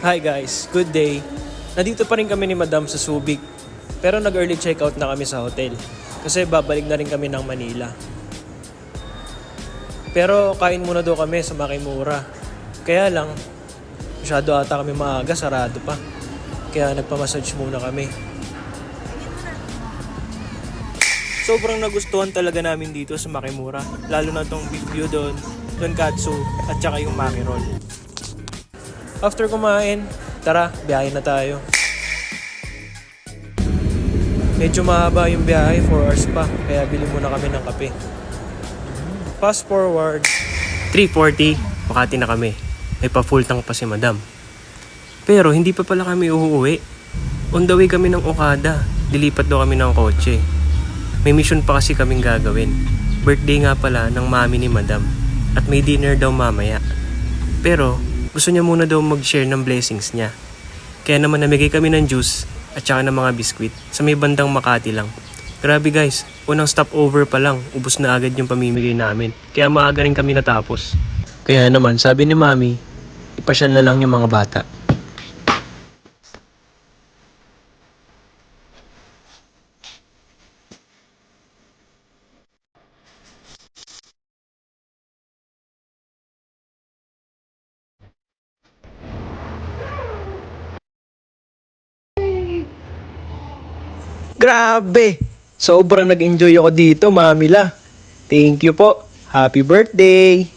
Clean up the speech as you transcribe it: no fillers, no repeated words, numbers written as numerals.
Hi guys, good day. Nandito pa rin kami ni Madam sa Subic. Pero nag-early checkout na kami sa hotel. Kasi babalik na rin kami ng Manila. Pero kain muna daw kami sa Makimura. Kaya lang, masyado ata kami maaga, sarado pa. Kaya nagpamassage muna kami. Sobrang nagustuhan talaga namin dito sa Makimura. Lalo na tong beef gyudon, tonkatsu, at saka yung maki roll. After kumain, tara, biyahe na tayo. Medyo mahaba yung biyahe, 4 hours pa, kaya bili muna kami ng kape. Fast forward, 3:40, Makati na kami. May pa-full tank pa si Madam. Pero hindi pa pala kami uuwi. On the way kami ng Okada, lilipat daw kami ng kotse. May mission pa kasi kaming gagawin. Birthday nga pala ng mami ni Madam. At may dinner daw mamaya. Pero gusto niya muna daw mag-share ng blessings niya. Kaya naman namigay kami ng juice at saka ng mga biskwit sa may bandang Makati lang. Grabe guys, unang stopover pa lang, ubos na agad yung pamimigay namin. Kaya maaga rin kami natapos. Kaya naman, sabi ni Mami, ipasyal na lang yung mga bata. Grabe! Sobrang nag-enjoy ako dito, Mamila. Thank you po. Happy birthday!